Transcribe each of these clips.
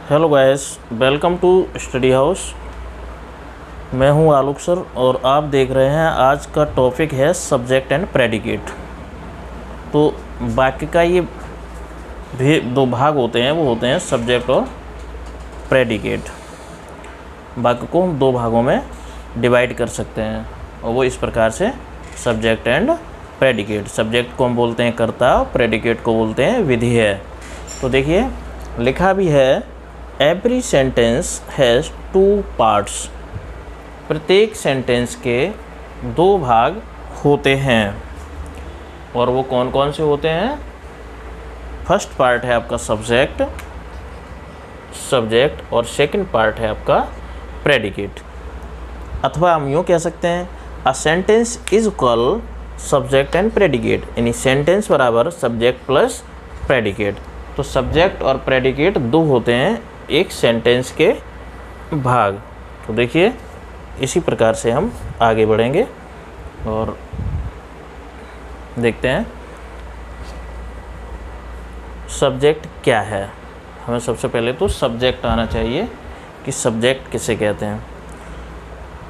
Hello guys, welcome to Study House. मैं हूं आलोक sir और आप देख रहे हैं। आज का टॉपिक है सब्जेक्ट एंड प्रेडिकेट। तो वाक्य का ये दो भाग होते हैं, वो होते हैं सब्जेक्ट और प्रेडिकेट। वाक्य को हम दो भागों में डिवाइड कर सकते हैं और वो इस प्रकार से सब्जेक्ट एंड प्रेडिकेट। सब्जेक्ट को हम बोलते हैं कर्ता और प्रेडिकेट को बोलते हैं विधेय। तो देखिए लिखा भी है, every sentence has two parts. प्रत्येक सेंटेंस के दो भाग होते हैं और वो कौन कौन से होते हैं। फर्स्ट पार्ट है आपका सब्जेक्ट और सेकंड पार्ट है आपका प्रेडिकेट। अथवा हम यूँ कह सकते हैं, a sentence is equal subject and predicate, यानी सेंटेंस बराबर सब्जेक्ट प्लस प्रेडिकेट। तो सब्जेक्ट और प्रेडिकेट दो होते हैं एक सेंटेंस के भाग। तो देखिए इसी प्रकार से हम आगे बढ़ेंगे और देखते हैं सब्जेक्ट क्या है। हमें सबसे पहले तो सब्जेक्ट आना चाहिए कि सब्जेक्ट किसे कहते हैं।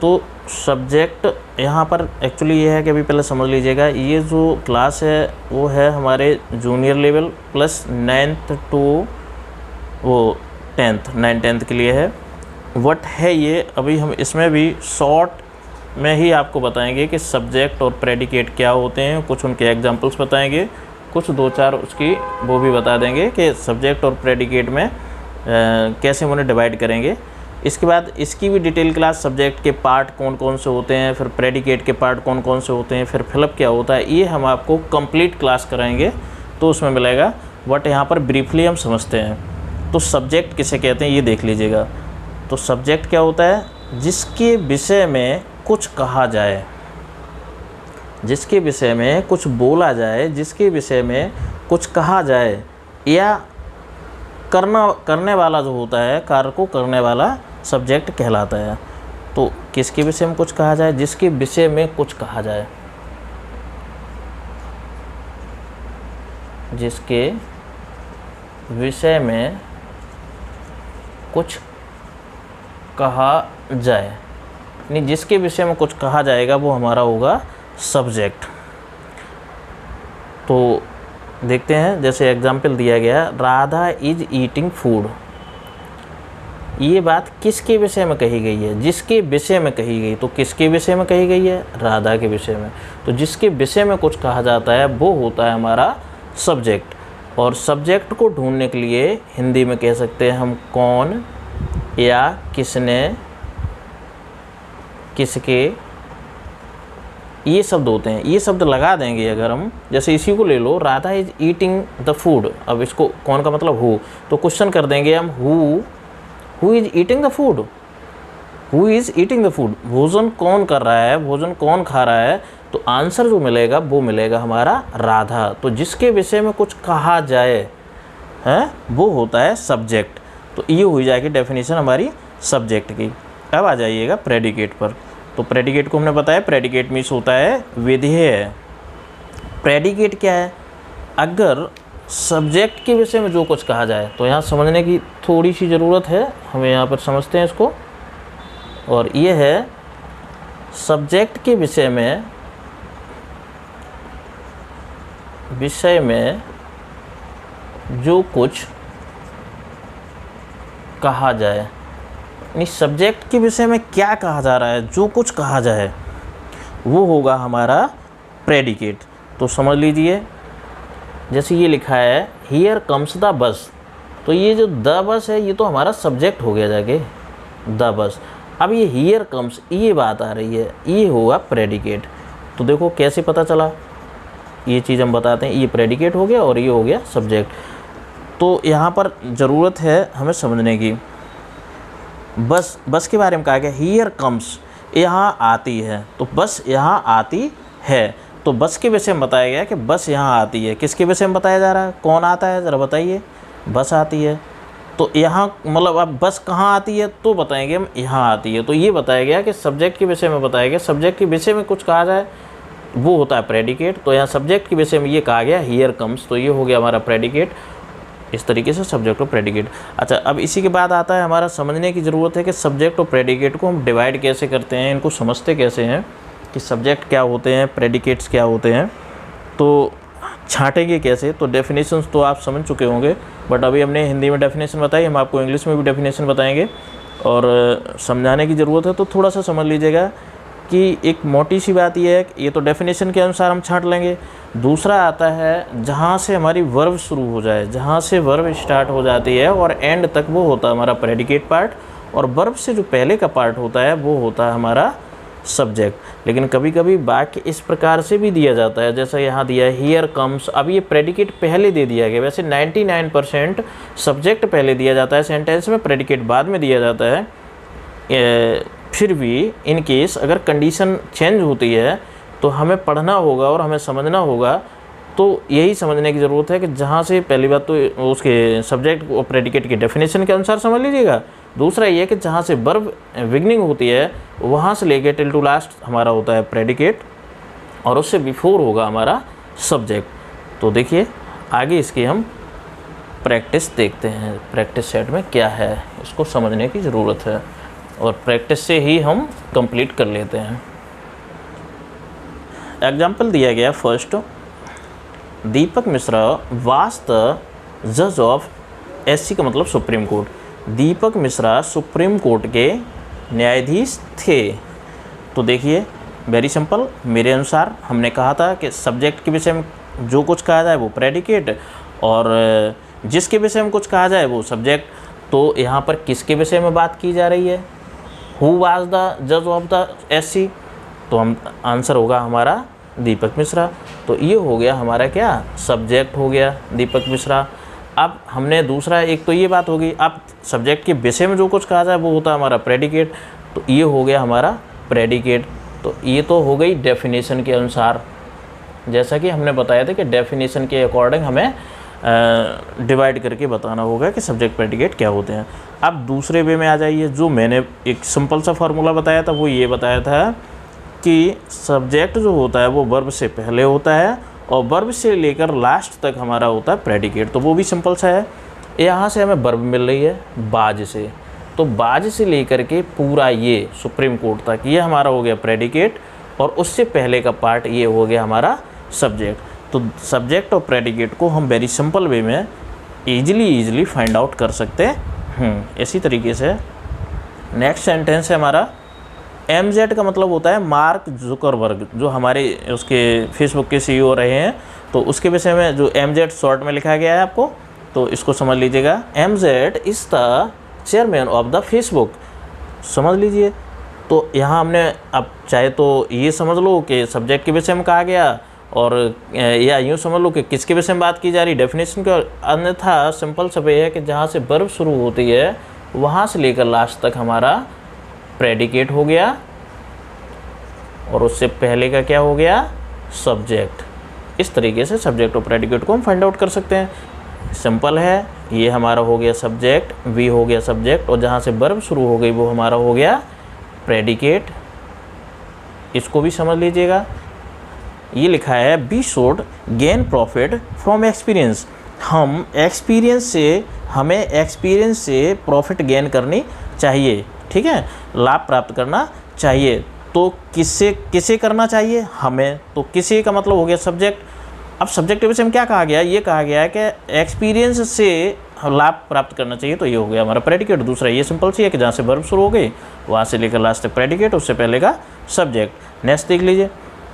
तो सब्जेक्ट यहाँ पर एक्चुअली ये है कि अभी पहले समझ लीजिएगा, ये जो क्लास है वो है हमारे junior level plus 9th to वो 10th 9th-10th के लिए है। वट है ये, अभी हम इसमें भी शॉर्ट में ही आपको बताएंगे कि सब्जेक्ट और प्रेडिकेट क्या होते हैं। कुछ उनके एग्जांपल्स बताएंगे, कुछ दो चार उसकी वो भी बता देंगे कि सब्जेक्ट और प्रेडिकेट में कैसे उन्हें डिवाइड करेंगे। इसके बाद इसकी भी डिटेल क्लास, सब्जेक्ट के पार्ट कौन कौन से होते हैं, फिर प्रेडिकेट के पार्ट कौन कौन से होते हैं, फिर फिलअप क्या होता है, ये हम आपको कंप्लीट क्लास कराएंगे तो उसमें मिलेगा। बट यहाँ पर ब्रीफली हम समझते हैं। तो सब्जेक्ट किसे कहते हैं ये देख लीजिएगा। तो सब्जेक्ट क्या होता है, जिसके विषय में कुछ कहा जाए, जिसके विषय में कुछ बोला जाए, जिसके विषय में कुछ कहा जाए, या करने वाला जो होता है, कार्य को करने वाला सब्जेक्ट कहलाता है। तो किसके विषय में कुछ कहा जाए, जिसके विषय में कुछ कहा जाए, जिसके विषय में कुछ कहा जाए, यानी जिसके विषय में कुछ कहा जाएगा वो हमारा होगा सब्जेक्ट। तो देखते हैं, जैसे एग्जाम्पल दिया गया, राधा इज ईटिंग फूड। ये बात किसके विषय में कही गई है, जिसके विषय में कही गई। तो किसके विषय में कही गई है, राधा के विषय में। तो जिसके विषय में कुछ कहा जाता है वो होता है हमारा सब्जेक्ट। और सब्जेक्ट को ढूंढने के लिए हिंदी में कह सकते हैं हम कौन या किसने, किसके, ये शब्द होते हैं। ये शब्द लगा देंगे अगर हम, जैसे इसी को ले लो, Radha is eating the food. अब इसको कौन का मतलब हु, तो क्वेश्चन कर देंगे हम who is eating the food, who is eating the food, भोजन कौन कर रहा है, भोजन कौन खा रहा है। तो आंसर जो मिलेगा वो मिलेगा हमारा राधा। तो जिसके विषय में कुछ कहा जाए है वो होता है सब्जेक्ट। तो ये हो जाएगी डेफिनेशन हमारी सब्जेक्ट की। अब आ जाइएगा प्रेडिकेट पर। तो प्रेडिकेट को हमने बताया, प्रेडिकेट मीन्स होता है विधेय। प्रेडिकेट क्या है, अगर सब्जेक्ट के विषय में जो कुछ कहा जाए, तो यहाँ समझने की थोड़ी सी ज़रूरत है, हमें यहाँ पर समझते हैं इसको। और ये है सब्जेक्ट के विषय में जो कुछ कहा जाए, यानी सब्जेक्ट के विषय में क्या कहा जा रहा है, जो कुछ कहा जाए वो होगा हमारा प्रेडिकेट। तो समझ लीजिए, जैसे ये लिखा है हियर कम्स द बस। तो ये जो द बस है ये तो हमारा सब्जेक्ट हो गया जाके, द बस। अब ये हियर कम्स, ये बात आ रही है, ये होगा प्रेडिकेट। तो देखो कैसे पता चला, ये चीज़ हम बताते हैं, ये प्रेडिकेट हो गया और ये हो गया सब्जेक्ट। तो यहाँ पर ज़रूरत है हमें समझने की। बस के बारे में कहा गया हियर कम्स, यहाँ आती है। तो बस यहाँ आती है, तो बस के विषय में बताया गया कि बस यहाँ आती है। किसके विषय में बताया जा रहा है, कौन आता है, ज़रा बताइए। बस आती है, तो यहाँ मतलब अब बस कहाँ आती है तो बताएंगे हम, यहाँ आती है। तो ये बताया गया कि सब्जेक्ट के विषय में बताया गया, सब्जेक्ट के विषय में कुछ कहा जाए वो होता है प्रेडिकेट। तो यहाँ सब्जेक्ट के विषय में ये कहा गया हियर कम्स, तो ये हो गया हमारा प्रेडिकेट। इस तरीके से सब्जेक्ट और प्रेडिकेट। अच्छा, अब इसी के बाद आता है हमारा समझने की ज़रूरत है कि सब्जेक्ट और प्रेडिकेट को हम डिवाइड कैसे करते हैं, इनको समझते कैसे हैं कि सब्जेक्ट क्या होते हैं, प्रेडिकेट्स क्या होते हैं, तो छाँटेंगे कैसे। तो डेफिनेशंस तो आप समझ चुके होंगे, बट अभी हमने हिंदी में डेफिनेशन बताई, हम आपको इंग्लिश में भी डेफिनेशन बताएंगे और समझाने की ज़रूरत है। तो थोड़ा सा समझ लीजिएगा कि एक मोटी सी बात यह है कि ये तो डेफिनेशन के अनुसार हम छाँट लेंगे। दूसरा आता है जहाँ से हमारी वर्ब शुरू हो जाए, जहाँ से वर्ब स्टार्ट हो जाती है और एंड तक, वो होता है हमारा प्रेडिकेट पार्ट, और वर्ब से जो पहले का पार्ट होता है वो होता है हमारा सब्जेक्ट। लेकिन कभी कभी वाक्य इस प्रकार से भी दिया जाता है, जैसा यहाँ दिया है हियर कम्स। अब ये प्रेडिकेट पहले दे दिया गया, वैसे 99% सब्जेक्ट पहले दिया जाता है सेंटेंस में, प्रेडिकेट बाद में दिया जाता है। फिर भी इन केस अगर कंडीशन चेंज होती है तो हमें पढ़ना होगा और हमें समझना होगा। तो यही समझने की ज़रूरत है कि जहाँ से, पहली बात तो उसके सब्जेक्ट और प्रेडिकेट की डेफिनेशन के अनुसार समझ लीजिएगा। दूसरा ये कि जहाँ से वर्ब बिगनिंग होती है वहाँ से लेके टिल टू लास्ट हमारा होता है प्रेडिकेट, और उससे बिफोर होगा हमारा सब्जेक्ट। तो देखिए आगे इसकी हम प्रैक्टिस देखते हैं, प्रैक्टिस सेट में क्या है इसको समझने की ज़रूरत है, और प्रैक्टिस से ही हम कंप्लीट कर लेते हैं। एग्जाम्पल दिया गया first, Deepak Mishra was the जज ऑफ एससी का मतलब सुप्रीम कोर्ट। दीपक मिश्रा सुप्रीम कोर्ट के न्यायाधीश थे। तो देखिए वेरी सिंपल, मेरे अनुसार हमने कहा था कि सब्जेक्ट के विषय में जो कुछ कहा जाए वो प्रेडिकेट, और जिसके विषय में कुछ कहा जाए वो सब्जेक्ट। तो यहाँ पर किसके विषय में बात की जा रही है, हु वाज द जज ऑफ द एससी, तो हम आंसर होगा हमारा दीपक मिश्रा। तो ये हो गया हमारा क्या, सब्जेक्ट हो गया दीपक मिश्रा। अब हमने दूसरा, एक तो ये बात होगी, अब सब्जेक्ट के विषय में जो कुछ कहा जाए वो होता है हमारा प्रेडिकेट, तो ये हो गया हमारा प्रेडिकेट। तो ये तो हो गई डेफिनेशन के अनुसार, जैसा कि हमने बताया था कि डेफिनेशन के अकॉर्डिंग हमें डिवाइड करके बताना होगा कि सब्जेक्ट प्रेडिकेट क्या होते हैं। अब दूसरे वे में आ जाइए, जो मैंने एक सिंपल सा फार्मूला बताया था वो ये बताया था कि सब्जेक्ट जो होता है वो वर्ब से पहले होता है और वर्ब से लेकर लास्ट तक हमारा होता है प्रेडिकेट। तो वो भी सिंपल सा है। यहाँ से हमें वर्ब मिल रही है बाज से, तो बाज से लेकर के पूरा ये सुप्रीम कोर्ट तक ये हमारा हो गया प्रेडिकेट, और उससे पहले का पार्ट ये हो गया हमारा सब्जेक्ट। तो सब्जेक्ट और प्रेडिकेट को हम वेरी सिंपल वे में ईजिली फाइंड आउट कर सकते हैं। इसी तरीके से नेक्स्ट सेंटेंस है हमारा, MZ का मतलब होता है मार्क जुकरबर्ग, जो हमारे उसके फेसबुक के CEO रहे हैं। तो उसके विषय में जो MZ शॉर्ट में लिखा गया है आपको, तो इसको समझ लीजिएगा। MZ is the chairman of the Facebook, समझ लीजिए। तो यहाँ हमने, अब चाहे तो ये समझ लो कि सब्जेक्ट के विषय में कहा गया, और या यूँ समझ लो कि किसके विषय में बात की जा रही, डेफिनेशन के। अन्यथा सिंपल सा है कि जहाँ से वर्ब शुरू होती है वहाँ से लेकर लास्ट तक हमारा प्रेडिकेट हो गया, और उससे पहले का क्या हो गया, सब्जेक्ट। इस तरीके से सब्जेक्ट और प्रेडिकेट को हम फाइंड आउट कर सकते हैं। सिंपल है, ये हमारा हो गया सब्जेक्ट, वी हो गया सब्जेक्ट, और जहाँ से वर्ब शुरू हो गई वो हमारा हो गया प्रेडिकेट। इसको भी समझ लीजिएगा। ये लिखा है we should gain profit from experience. हमें एक्सपीरियंस से प्रॉफिट गेन करनी चाहिए, ठीक है, लाभ प्राप्त करना चाहिए। तो किसे करना चाहिए, हमें। तो किसे का मतलब हो गया सब्जेक्ट। अब सब्जेक्ट के विषय में क्या कहा गया, ये कहा गया है कि एक्सपीरियंस से लाभ प्राप्त करना चाहिए, तो ये हो गया हमारा प्रेडिकेट। दूसरा ये सिंपल सी है कि जहाँ से वर्ब शुरू हो गई वहाँ से लेकर लास्ट तक प्रेडिकेट, उससे पहले का सब्जेक्ट। नेक्स्ट देख लीजिए,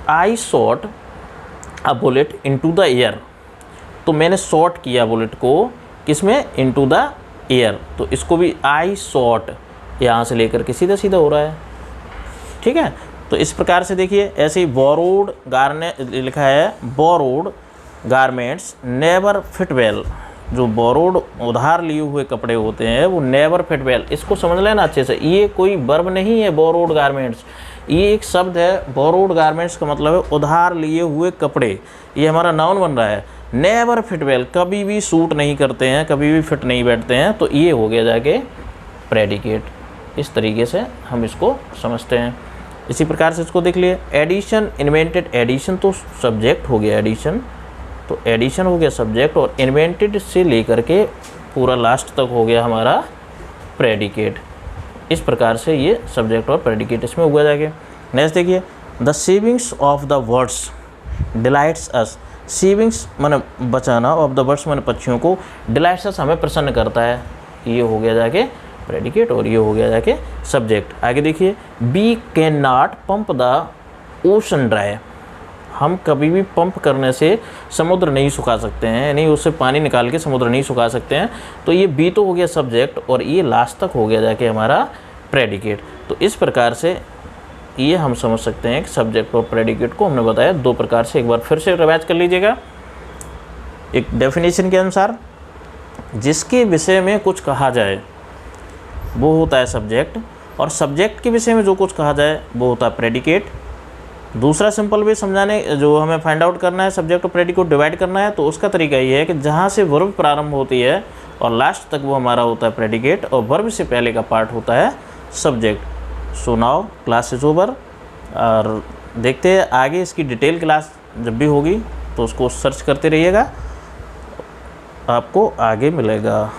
आई shot a bullet into the air. तो मैंने शॉट किया बुलेट को किसमें, इनटू द एयर। तो इसको भी आई शॉट यहाँ से लेकर के सीधा सीधा हो रहा है, ठीक है। तो इस प्रकार से देखिए, ऐसे ही बोरोड लिखा है, borrowed garments never fit well. जो बोरोड उधार लिए हुए कपड़े होते हैं वो नेवर फिट वेल, इसको समझ लेना अच्छे से। ये कोई वर्ब नहीं है बोरोड गारमेंट्स, ये एक शब्द है। बोरोड गारमेंट्स का मतलब है उधार लिए हुए कपड़े, ये हमारा नाउन बन रहा है। नेवर फिट वेल, कभी भी सूट नहीं करते हैं, कभी भी फिट नहीं बैठते हैं, तो ये हो गया जाके प्रेडिकेट। इस तरीके से हम इसको समझते हैं। इसी प्रकार से इसको देख लिए, एडिशन इन्वेंटेड, एडिशन तो सब्जेक्ट हो गया एडिशन, तो एडिशन हो गया सब्जेक्ट, और इन्वेंटेड से लेकर के पूरा लास्ट तक हो गया हमारा प्रेडिकेट। इस प्रकार से ये सब्जेक्ट और प्रेडिकेट इसमें हुआ जाएगा। नेक्स्ट देखिए, the savings of the birds delights us. Savings माने बचाना, ऑफ द बर्ड्स माने पक्षियों को, डिलाइट्स अस हमें प्रसन्न करता है। ये हो गया जाके प्रेडिकेट और ये हो गया जाके सब्जेक्ट। आगे देखिए, we can not pump the ocean dry. हम कभी भी पंप करने से समुद्र नहीं सुखा सकते हैं, यानी उससे पानी निकाल के समुद्र नहीं सुखा सकते हैं। तो ये बी तो हो गया सब्जेक्ट और ये लास्ट तक हो गया जाके हमारा प्रेडिकेट। तो इस प्रकार से ये हम समझ सकते हैं कि सब्जेक्ट और प्रेडिकेट को हमने बताया दो प्रकार से। एक बार फिर से रिवाइज कर लीजिएगा। एक डेफिनेशन के अनुसार जिसके विषय में कुछ कहा जाए वो होता है सब्जेक्ट, और सब्जेक्ट के विषय में जो कुछ कहा जाए वो होता है प्रेडिकेट। दूसरा सिंपल वे समझाने, जो हमें फाइंड आउट करना है सब्जेक्ट और प्रेडिकेट डिवाइड करना है, तो उसका तरीका ये है कि जहाँ से वर्ब प्रारंभ होती है और लास्ट तक वो हमारा होता है प्रेडिकेट, और वर्ब से पहले का पार्ट होता है subject. So now class is over, और देखते हैं आगे इसकी डिटेल क्लास जब भी होगी तो उसको सर्च करते रहिएगा, आपको आगे मिलेगा।